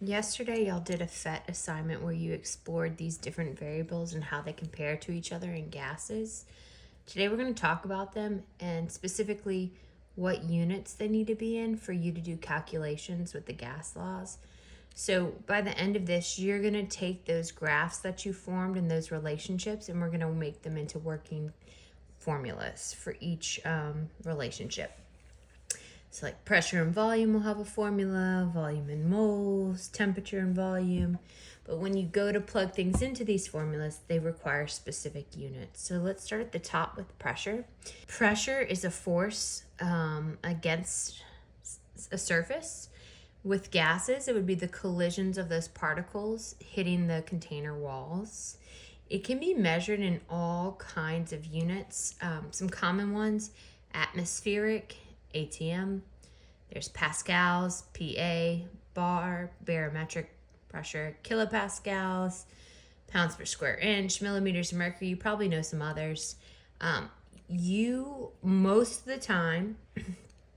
Yesterday, y'all did a PhET assignment where you explored these different variables and how they compare to each other in gases. Today, we're going to talk about them and specifically what units they need to be in for you to do calculations with the gas laws. So by the end of this, you're going to take those graphs that you formed and those relationships, and we're going to make them into working formulas for each relationship. So like pressure and volume will have a formula, volume in moles, temperature and volume. But when you go to plug things into these formulas, they require specific units. So let's start at the top with pressure. Pressure is a force against a surface. With gases, it would be the collisions of those particles hitting the container walls. It can be measured in all kinds of units. Some common ones: atmospheric, ATM. There's pascals, PA, bar, barometric pressure, kilopascals, pounds per square inch, millimeters of mercury. You probably know some others. You, most of the time,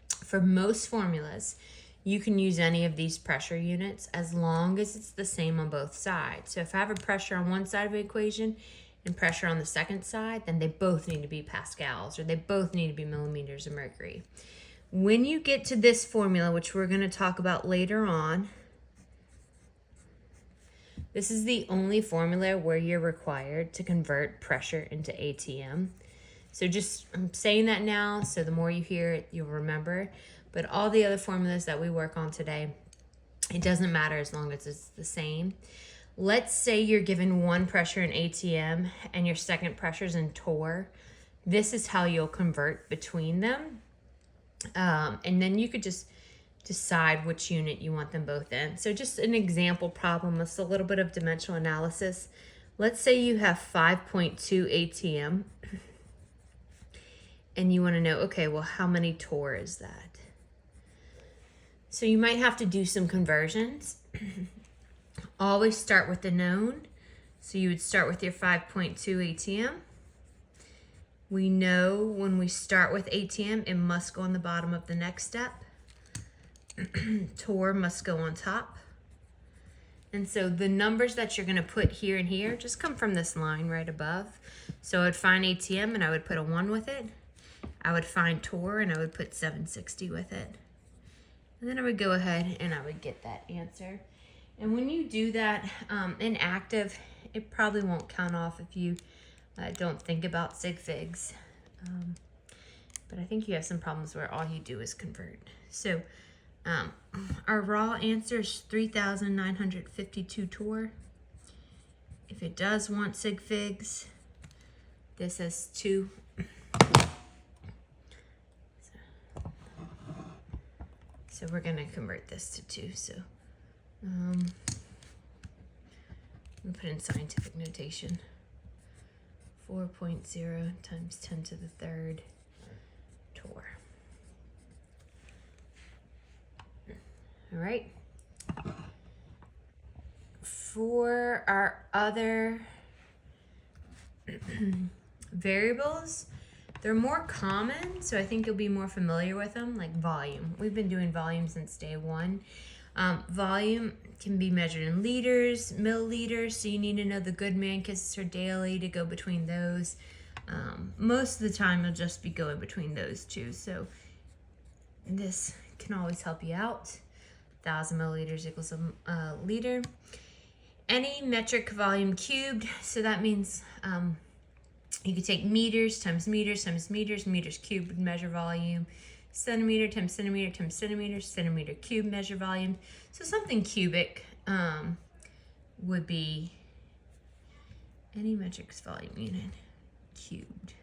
for most formulas, you can use any of these pressure units as long as it's the same on both sides. So if I have a pressure on one side of the equation and pressure on the second side, then they both need to be pascals, or they both need to be millimeters of mercury. When you get to this formula, which we're going to talk about later on, this is the only formula where you're required to convert pressure into ATM. So I'm saying that now, so the more you hear it, you'll remember. But all the other formulas that we work on today, it doesn't matter as long as it's the same. Let's say you're given one pressure in ATM and your second pressure is in torr. This is how you'll convert between them. And then you could just decide which unit you want them both in. So just an example problem, it's a little bit of dimensional analysis. Let's say you have 5.2 ATM and you want to know, okay, well, how many torr is that? So you might have to do some conversions. Always start with the known. So you would start with your 5.2 ATM. We know when we start with ATM, it must go on the bottom of the next step. Torr must go on top. And so the numbers that you're going to put here and here just come from this line right above. So I would find ATM and I would put a 1 with it. I would find torr and I would put 760 with it. And then I would go ahead and I would get that answer. And when you do that in active, it probably won't count off if you don't think about sig figs. But I think you have some problems where all you do is convert. So our raw answer is 3,952 torr. If it does want sig figs, this is 2. So we're going to convert this to 2. So we'll put in scientific notation. 4.0 times 10 to the third torr. All right. For our other variables, they're more common, so I think you'll be more familiar with them, like volume. We've been doing volume since day one. Volume can be measured in liters, milliliters, so you need to know the Goodman kisses or daily to go between those. Most of the time, you'll just be going between those two, so this can always help you out. 1,000 milliliters equals a liter. Any metric volume cubed, so that means you could take meters times meters times meters. Meters cubed would measure volume. Centimeter times centimeter times centimeter. Centimeter cubed measure volume. So something cubic would be any metric volume unit cubed.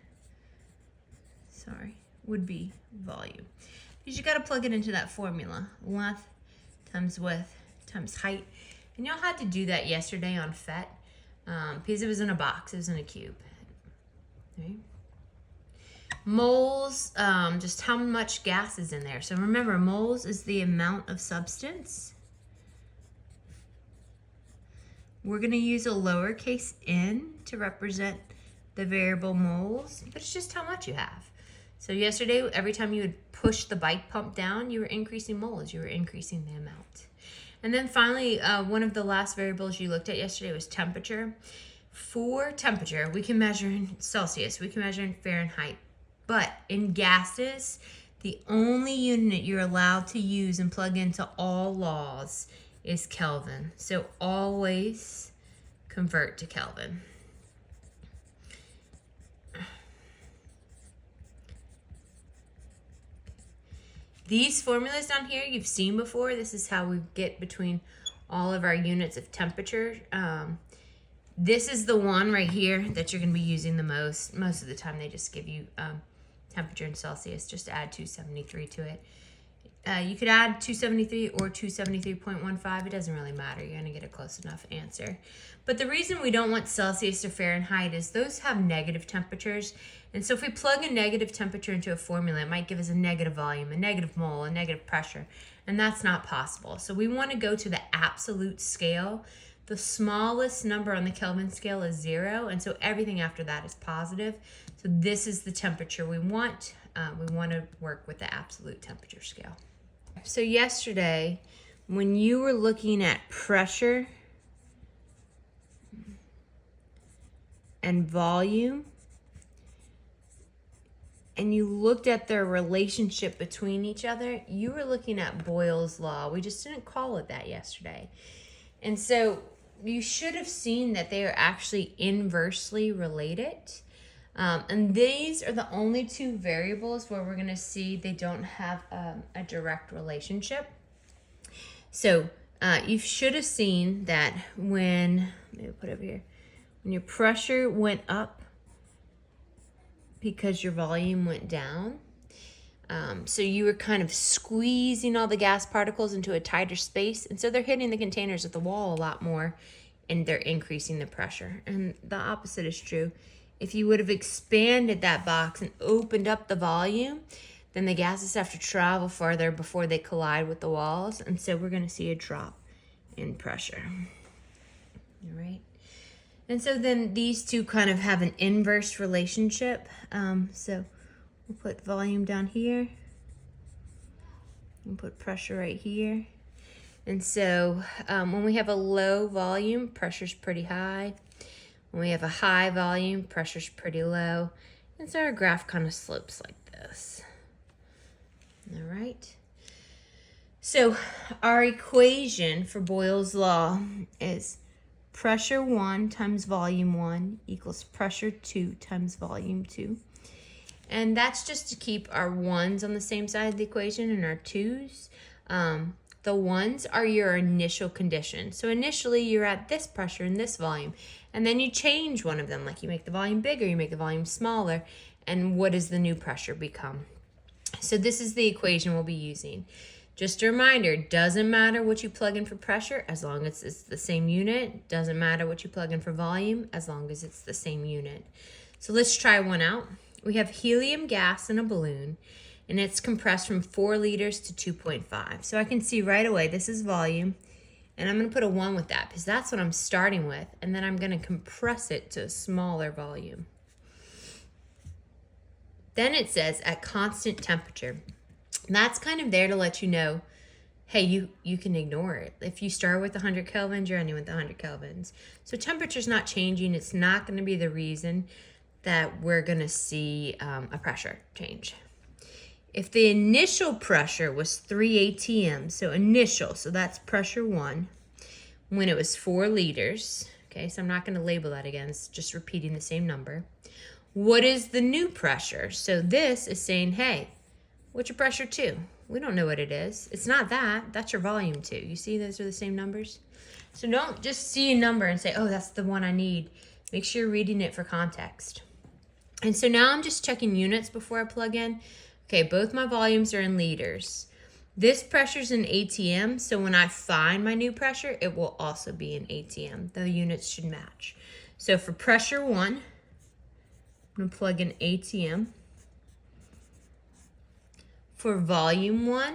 Would be volume. Because you got to plug it into that formula. Length times width times height. And y'all had to do that yesterday on PhET because it was in a box. It was in a cube. Okay. Moles, just how much gas is in there. So remember, moles is the amount of substance. We're going to use a lowercase n to represent the variable moles, but it's just how much you have. So yesterday, every time you would push the bike pump down, you were increasing moles. You were increasing the amount. And then finally, one of the last variables you looked at yesterday was temperature. For temperature, we can measure in Celsius, we can measure in Fahrenheit, but in gases, the only unit you're allowed to use and plug into all laws is Kelvin. So always convert to Kelvin. These formulas down here you've seen before. This is how we get between all of our units of temperature. This is the one right here that you're going to be using the most. Most of the time they just give you temperature in Celsius. Just add 273 to it. You could add 273 or 273.15. It doesn't really matter. You're going to get a close enough answer. But the reason we don't want Celsius or Fahrenheit is those have negative temperatures. And so if we plug a negative temperature into a formula, it might give us a negative volume, a negative mole, a negative pressure. And that's not possible. So we want to go to the absolute scale. The smallest number on the Kelvin scale is 0. And so everything after that is positive. So this is the temperature we want. We want to work with the absolute temperature scale. So yesterday, when you were looking at pressure and volume, and you looked at their relationship between each other, you were looking at Boyles' law. We just didn't call it that yesterday. And so you should have seen that they are actually inversely related. And these are the only two variables where we're going to see they don't have a direct relationship. So you should have seen that when, maybe put over here, when your pressure went up because your volume went down. So you were kind of squeezing all the gas particles into a tighter space. And so they're hitting the containers at the wall a lot more, and they're increasing the pressure. And the opposite is true. If you would have expanded that box and opened up the volume, then the gases have to travel farther before they collide with the walls. And so we're going to see a drop in pressure. All right. And so then these two kind of have an inverse relationship. So we'll put volume down here. We'll put pressure right here. And so when we have a low volume, pressure's pretty high. When we have a high volume, pressure's pretty low. And so our graph kind of slopes like this. All right. So our equation for Boyles' law is pressure 1 times volume 1 equals pressure 2 times volume 2. And that's just to keep our 1's on the same side of the equation and our 2's. The 1's are your initial condition. So initially you're at this pressure and this volume, and then you change one of them, like you make the volume bigger, you make the volume smaller, and what does the new pressure become? So this is the equation we'll be using. Just a reminder, doesn't matter what you plug in for pressure as long as it's the same unit. Doesn't matter what you plug in for volume as long as it's the same unit. So let's try one out. We have helium gas in a balloon, and it's compressed from 4 liters to 2.5. So I can see right away this is volume, and I'm going to put a 1 with that because that's what I'm starting with, and then I'm going to compress it to a smaller volume. Then it says at constant temperature. And that's kind of there to let you know, hey, you can ignore it. If you start with 100 kelvins, you're ending with 100 kelvins. So temperature's not changing. It's not going to be the reason that we're going to see a pressure change. If the initial pressure was 3 atm, so initial, so that's pressure 1, when it was 4 liters, okay, so I'm not going to label that again, it's just repeating the same number. What is the new pressure? So this is saying, hey, what's your pressure 2? We don't know what it is. It's not that. That's your volume 2. You see those are the same numbers? So don't just see a number and say, oh, that's the one I need. Make sure you're reading it for context. And so now I'm just checking units before I plug in. Okay, both my volumes are in liters. This pressure's in atm, so when I find my new pressure, it will also be in atm. The units should match. So for pressure 1, I'm going to plug in atm. For volume 1,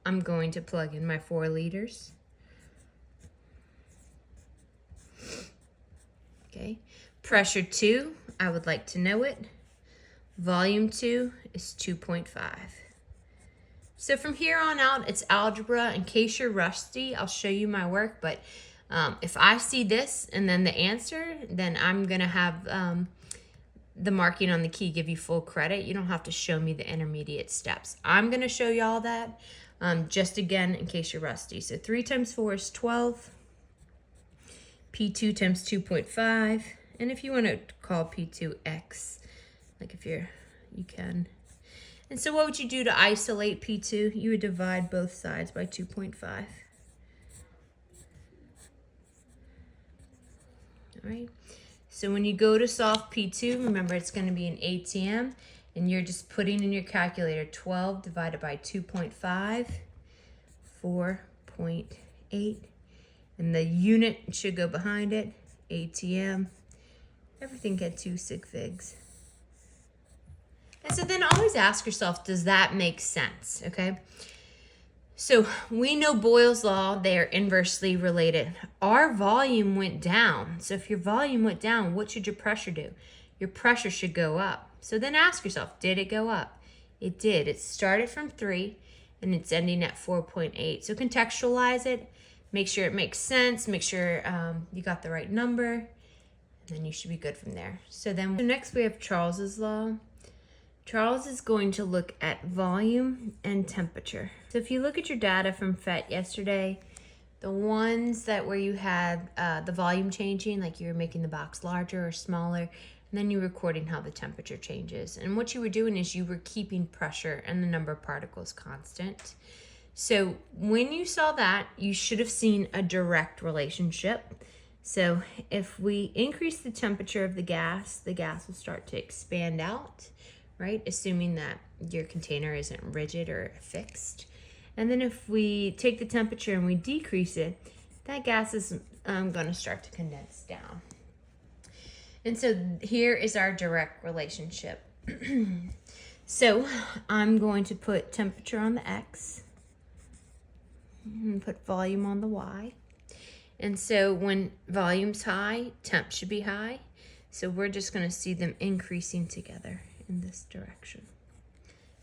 I'm going to plug in my 4 liters. Okay, pressure 2, I would like to know it. Volume 2 is 2.5. So from here on out, it's algebra. In case you're rusty, I'll show you my work, but if I see this and then the answer, then I'm gonna have the marking on the key give you full credit. You don't have to show me the intermediate steps. I'm gonna show you all that, just again, in case you're rusty. So 3 times 4 is 12. P2 times 2.5. And if you want to call P2 X, like if you can. And so what would you do to isolate P2? You would divide both sides by 2.5. All right. So when you go to solve P2, remember it's going to be an ATM, and you're just putting in your calculator 12 divided by 2.5, 4.8. And the unit should go behind it, ATM. Everything get 2 sig figs. And so then always ask yourself, does that make sense, okay? So we know Boyles' law, they are inversely related. Our volume went down. So if your volume went down, what should your pressure do? Your pressure should go up. So then ask yourself, did it go up? It did. It started from 3 and it's ending at 4.8. So contextualize it. Make sure it makes sense. Make sure you got the right number. And then you should be good from there. So next we have Charles's law. Charles is going to look at volume and temperature. So if you look at your data from PhET yesterday, the ones that where you had the volume changing, like you were making the box larger or smaller, and then you were recording how the temperature changes. And what you were doing is you were keeping pressure and the number of particles constant. So when you saw that, you should have seen a direct relationship. So if we increase the temperature of the gas will start to expand out, right? Assuming that your container isn't rigid or fixed. And then if we take the temperature and we decrease it, that gas is going to start to condense down. And so here is our direct relationship. So I'm going to put temperature on the X. And put volume on the Y. And so when volume's high, temp should be high. So we're just going to see them increasing together in this direction,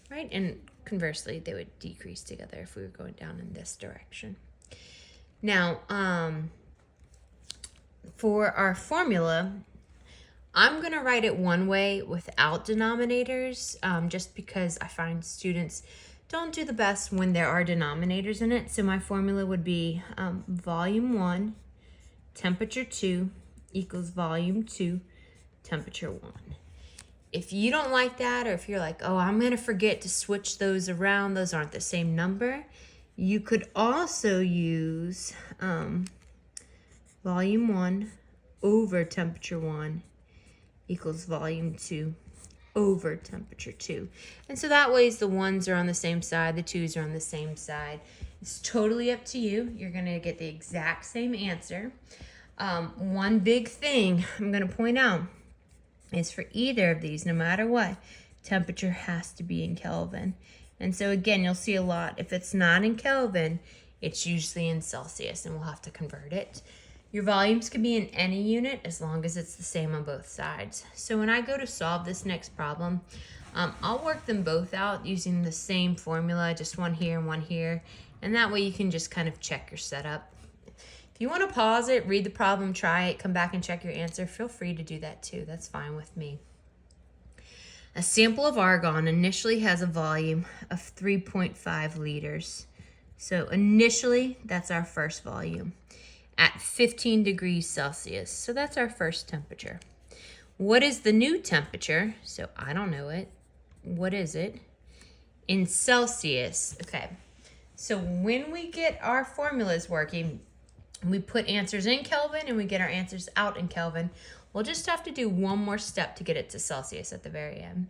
right? And conversely, they would decrease together if we were going down in this direction. Now, for our formula, I'm going to write it one way without denominators, just because I find students don't do the best when there are denominators in it. So my formula would be volume 1, temperature 2 equals volume 2, temperature 1. If you don't like that, or if you're like, oh, I'm going to forget to switch those around, those aren't the same number, you could also use volume 1 over temperature 1 equals volume 2 over temperature 2. And so that way the ones are on the same side, the twos are on the same side. It's totally up to you. You're going to get the exact same answer. One big thing I'm going to point out is for either of these, no matter what, temperature has to be in Kelvin. And so again, you'll see a lot. If it's not in Kelvin, it's usually in Celsius, and we'll have to convert it. Your volumes can be in any unit as long as it's the same on both sides. So when I go to solve this next problem, I'll work them both out using the same formula, just one here and one here. And that way you can just kind of check your setup. If you want to pause it, read the problem, try it, come back and check your answer, feel free to do that too. That's fine with me. A sample of argon initially has a volume of 3.5 liters. So initially, that's our first volume at 15 degrees Celsius. So that's our first temperature. What is the new temperature? So I don't know it. What is it? In Celsius. Okay. So when we get our formulas working, we put answers in Kelvin and we get our answers out in Kelvin. We'll just have to do one more step to get it to Celsius at the very end.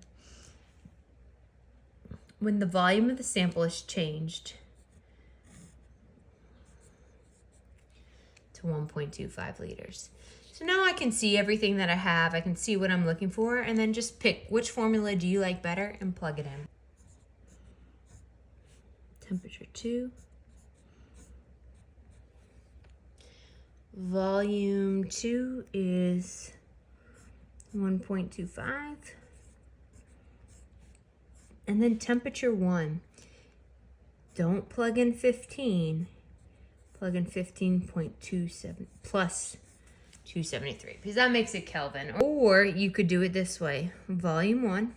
When the volume of the sample is changed to 1.25 liters. So now I can see everything that I have. I can see what I'm looking for, and then just pick which formula do you like better and plug it in. Temperature 2. Volume 2 is 1.25. And then temperature 1. don't plug in 15. Plug in 15.27 plus 273, because that makes it Kelvin. Or you could do it this way. Volume 1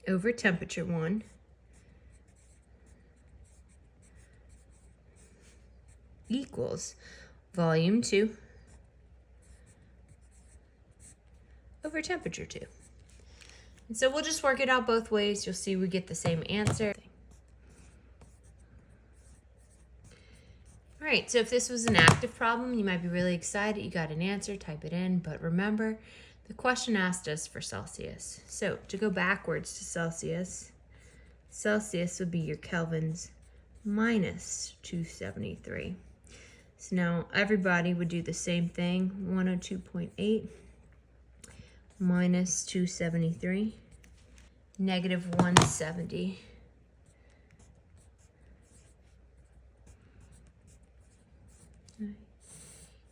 over temperature 1 equals volume 2 over temperature 2. And so we'll just work it out both ways. You'll see we get the same answer. All right, so if this was an active problem, you might be really excited. You got an answer, type it in. But remember, the question asked us for Celsius. So to go backwards to Celsius, Celsius would be your kelvins minus 273. So now everybody would do the same thing. 102.8 minus 273, negative 170.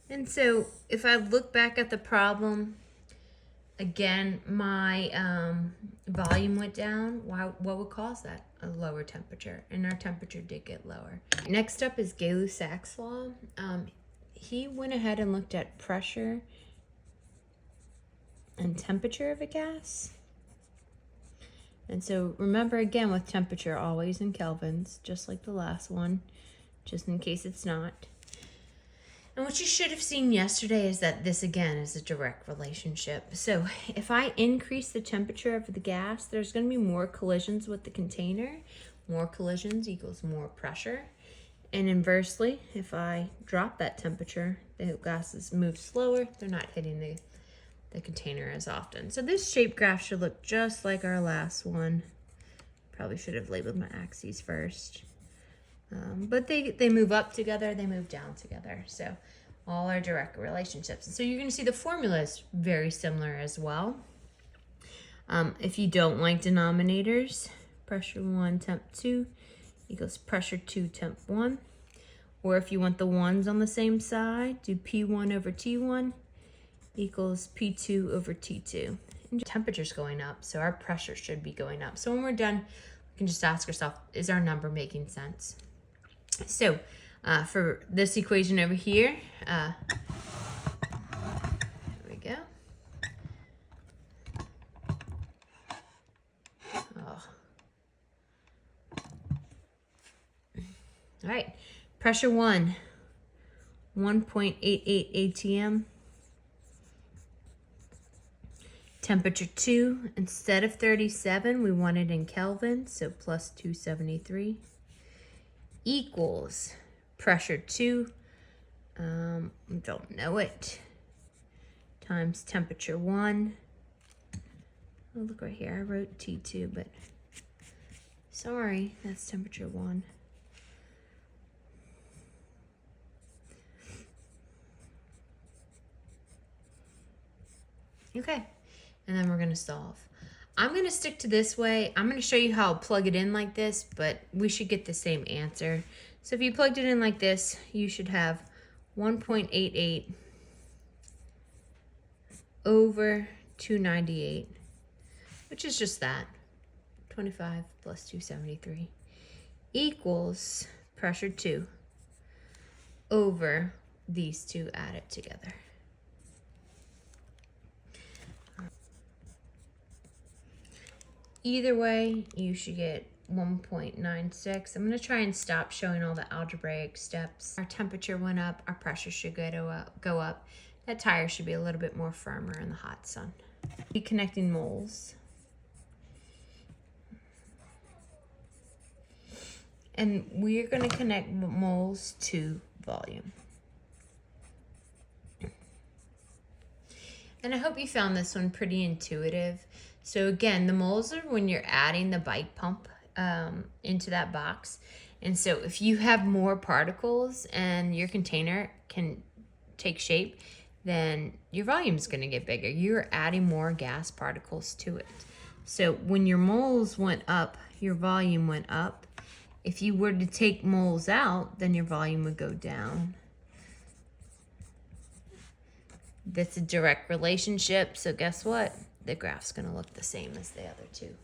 And so if I look back at the problem, again, my volume went down. What would cause that? A lower temperature, and our temperature did get lower. Next up is Gay-Lussac's law. He went ahead and looked at pressure and temperature of a gas. And so remember, again, with temperature always in kelvins, just like the last one, just in case it's not. And what you should have seen yesterday is that this, again, is a direct relationship. So if I increase the temperature of the gas, there's going to be more collisions with the container. More collisions equals more pressure. And inversely, if I drop that temperature, the gases move slower. They're not hitting the container as often. So this shape graph should look just like our last one. Probably should have labeled my axes first. But they move up together, they move down together. So all are direct relationships. And so you're going to see the formula is very similar as well. If you don't like denominators, pressure 1, temp 2 equals pressure 2, temp 1. Or if you want the ones on the same side, do P1 over T1 equals P2 over T2. And temperature's going up, so our pressure should be going up. So when we're done, we can just ask ourselves, is our number making sense? So for this equation over here, here we go. Oh. All right, pressure 1, 1.88 atm. Temperature 2, instead of 37, we want it in Kelvin, so plus 273, equals pressure 2, don't know it, times temperature 1. Oh, look right here, I wrote T2, but sorry, that's temperature 1. Okay. And then we're going to solve. I'm going to stick to this way. I'm going to show you how I'll plug it in like this, but we should get the same answer. So if you plugged it in like this, you should have 1.88 over 298, which is just that, 25 plus 273, equals pressure 2 over these two added together. Either way, you should get 1.96. I'm going to try and stop showing all the algebraic steps. Our temperature went up. Our pressure should go up. That tire should be a little bit more firmer in the hot sun. Be connecting moles. And we're going to connect moles to volume. And I hope you found this one pretty intuitive. So again, the moles are when you're adding the bike pump into that box. And so if you have more particles and your container can take shape, then your volume is going to get bigger. You're adding more gas particles to it. So when your moles went up, your volume went up. If you were to take moles out, then your volume would go down. That's a direct relationship. So guess what? The graph's going to look the same as the other two.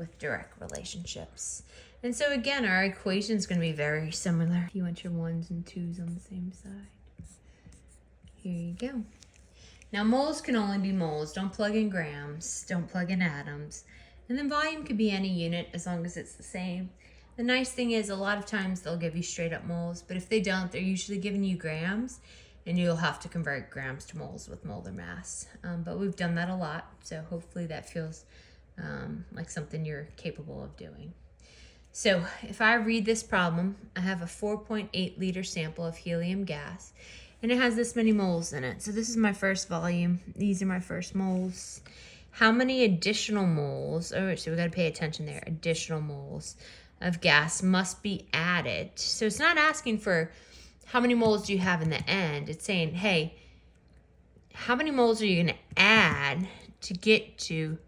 with direct relationships. And so again, our equation is going to be very similar. You want your 1s and 2s on the same side. Here you go. Now moles can only be moles. Don't plug in grams. Don't plug in atoms. And then volume could be any unit as long as it's the same. The nice thing is a lot of times they'll give you straight up moles, but if they don't, they're usually giving you grams, and you'll have to convert grams to moles with molar mass. But we've done that a lot, so hopefully that feels like something you're capable of doing. So if I read this problem, I have a 4.8 liter sample of helium gas, and it has this many moles in it. So this is my first volume. These are my first moles. How many additional moles, oh, so we got to pay attention there, additional moles of gas must be added. So it's not asking for how many moles do you have in the end. It's saying, hey, how many moles are you going to add to get to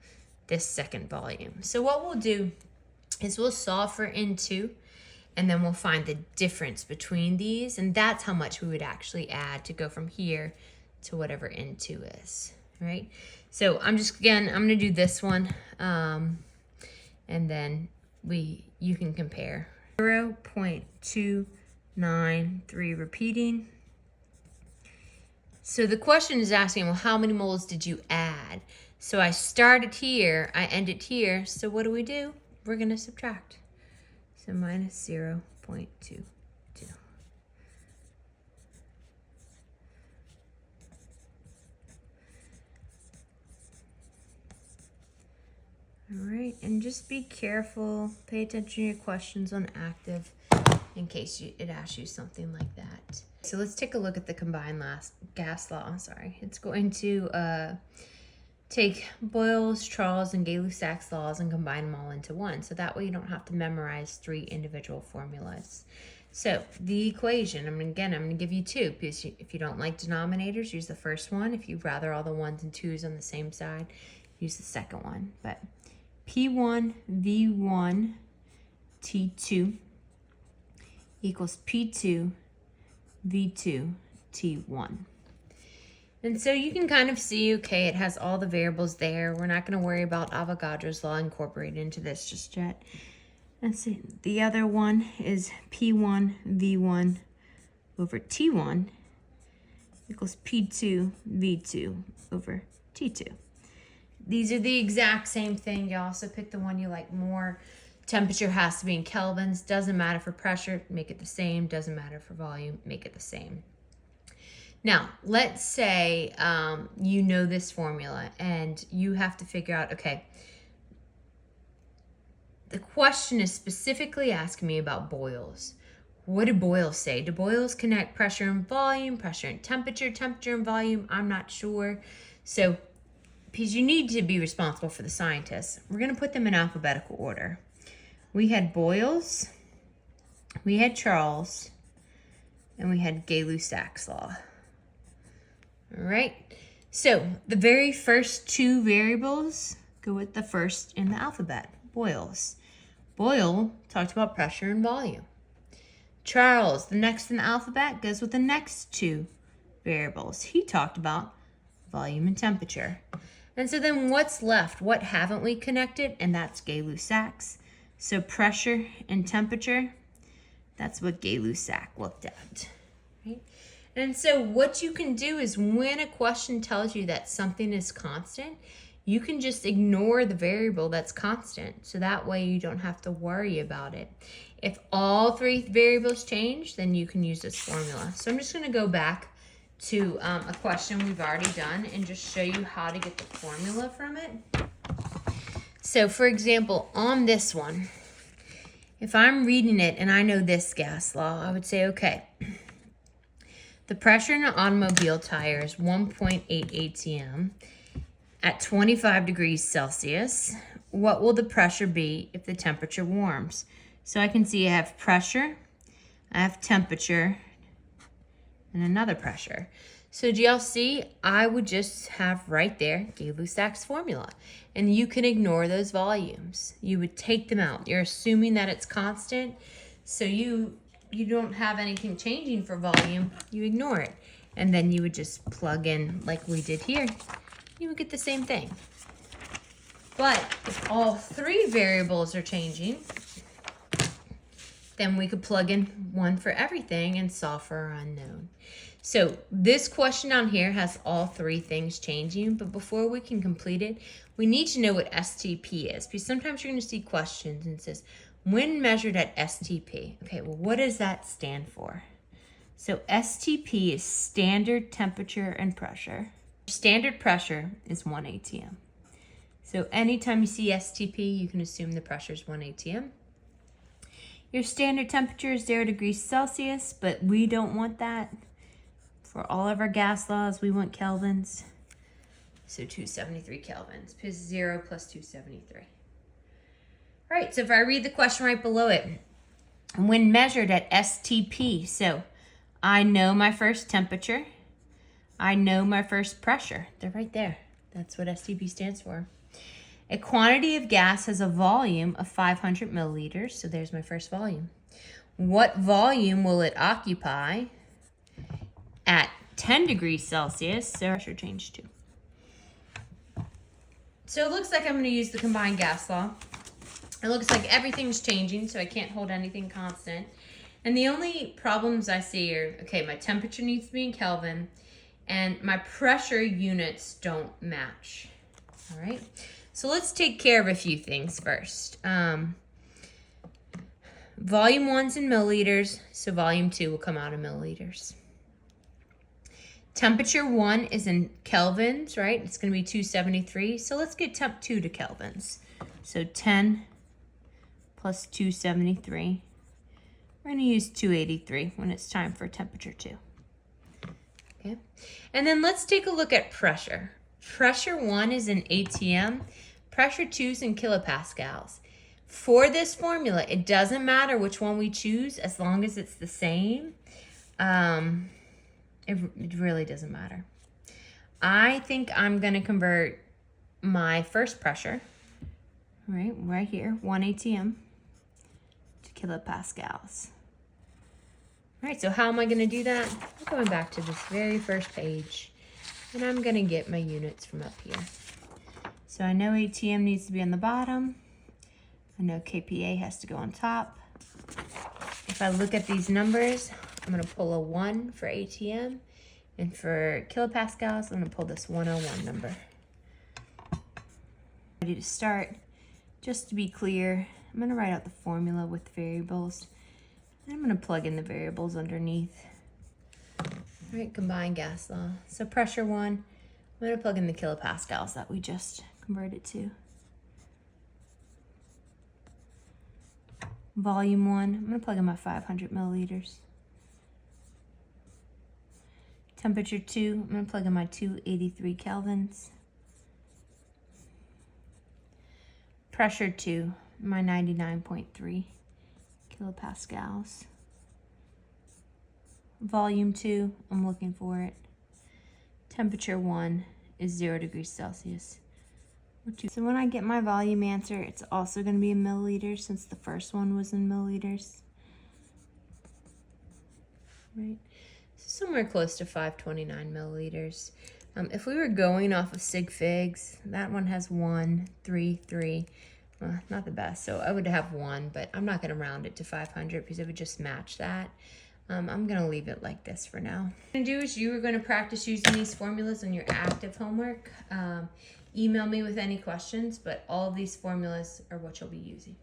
this second volume? So what we'll do is we'll solve for N2, and then we'll find the difference between these, and that's how much we would actually add to go from here to whatever N2 is, right? So I'm going to do this one, and then you can compare. 0.293 repeating. So the question is asking, well, how many moles did you add? So I started here, I ended here, so what do? We're going to subtract. So minus 0.22. All right, and just be careful. Pay attention to your questions on active in case it asks you something like that. So let's take a look at the combined gas law. It's going to take Boyles, Charles, and Gay-Lussac's laws and combine them all into one. So that way you don't have to memorize 3 individual formulas. So the equation, I'm going to give you 2, because if you don't like denominators, use the first one. If you'd rather all the 1s and 2s on the same side, use the second one. But P1 V1 T2 equals P2 V2 T1. And so you can kind of see, okay, it has all the variables there. We're not going to worry about Avogadro's law incorporated into this just yet. Let's see. The other one is P1 V1 over T1 equals P2 V2 over T2. These are the exact same thing. You also pick the one you like more. Temperature has to be in kelvins. Doesn't matter for pressure, make it the same. Doesn't matter for volume, make it the same. Now, let's say you know this formula and you have to figure out, okay, the question is specifically asking me about Boyles. What did Boyles say? Do Boyles connect pressure and volume, pressure and temperature, temperature and volume? I'm not sure. So, because you need to be responsible for the scientists, we're going to put them in alphabetical order. We had Boyles, we had Charles, and we had Gay-Lussac's law. All right, so the very first 2 variables go with the first in the alphabet, Boyles. Boyle talked about pressure and volume. Charles, the next in the alphabet, goes with the next 2 variables. He talked about volume and temperature. And so then what's left? What haven't we connected? And that's Gay-Lussac's. So pressure and temperature, that's what Gay-Lussac looked at. Right? And so what you can do is when a question tells you that something is constant, you can just ignore the variable that's constant. So that way you don't have to worry about it. If all 3 variables change, then you can use this formula. So I'm just going to go back to a question we've already done and just show you how to get the formula from it. So for example, on this one, if I'm reading it and I know this gas law, I would say, okay, the pressure in an automobile tire is 1.8 atm at 25 degrees Celsius. What will the pressure be if the temperature warms? So I can see I have pressure, I have temperature, and another pressure. So do y'all see? I would just have right there Gay-Lussac's formula. And you can ignore those volumes. You would take them out. You're assuming that it's constant. So you don't have anything changing for volume. You ignore it. And then you would just plug in like we did here. You would get the same thing. But if all three variables are changing, then we could plug in one for everything and solve for our unknown. So this question down here has all three things changing, but before we can complete it, we need to know what STP is, because sometimes you're going to see questions and it says, when measured at STP. Okay, well, what does that stand for? So STP is standard temperature and pressure. Standard pressure is 1 atm. So anytime you see STP, you can assume the pressure is 1 atm. Your standard temperature is 0 degrees Celsius, but we don't want that. For all of our gas laws, we want kelvins. So 273 kelvins, because 0 plus 273. All right, so if I read the question right below it, when measured at STP, so I know my first temperature, I know my first pressure. They're right there. That's what STP stands for. A quantity of gas has a volume of 500 milliliters, so there's my first volume. What volume will it occupy at 10 degrees Celsius? So pressure change too. So it looks like I'm going to use the combined gas law. It looks like everything's changing, so I can't hold anything constant. And the only problems I see are, okay, my temperature needs to be in Kelvin, and my pressure units don't match. All right, so let's take care of a few things first. Volume 1's in milliliters, so volume 2 will come out in milliliters. Temperature 1 is in kelvins, right? It's going to be 273, so let's get temp 2 to kelvins. So 10 plus 273. We're going to use 283 when it's time for temperature 2. Okay, and then let's take a look at pressure. Pressure 1 is in atm, pressure 2 is in kilopascals. For this formula, it doesn't matter which one we choose as long as it's the same. It really doesn't matter. I think I'm going to convert my first pressure, right here, 1 atm to kilopascals. All right, so how am I going to do that? I'm going back to this very first page, and I'm going to get my units from up here. So I know atm needs to be on the bottom. I know kPa has to go on top. If I look at these numbers, I'm going to pull a 1 for atm, and for kilopascals, I'm going to pull this 101 number. Ready to start. Just to be clear, I'm going to write out the formula with variables. And I'm going to plug in the variables underneath. All right, combined gas law. So pressure 1, I'm going to plug in the kilopascals that we just converted to. Volume 1, I'm going to plug in my 500 milliliters. Temperature 2, I'm going to plug in my 283 kelvins. Pressure 2, my 99.3 kilopascals. Volume 2, I'm looking for it. Temperature 1 is 0 degrees Celsius. So when I get my volume answer, it's also going to be in milliliters since the first one was in milliliters. Right? So somewhere close to 529 milliliters. If we were going off of sig figs, that one has 1, 3, 3. Not the best, so I would have 1, but I'm not going to round it to 500 because it would just match that. I'm going to leave it like this for now. What you're going to do is you are going to practice using these formulas in your active homework. Email me with any questions, but all of these formulas are what you'll be using.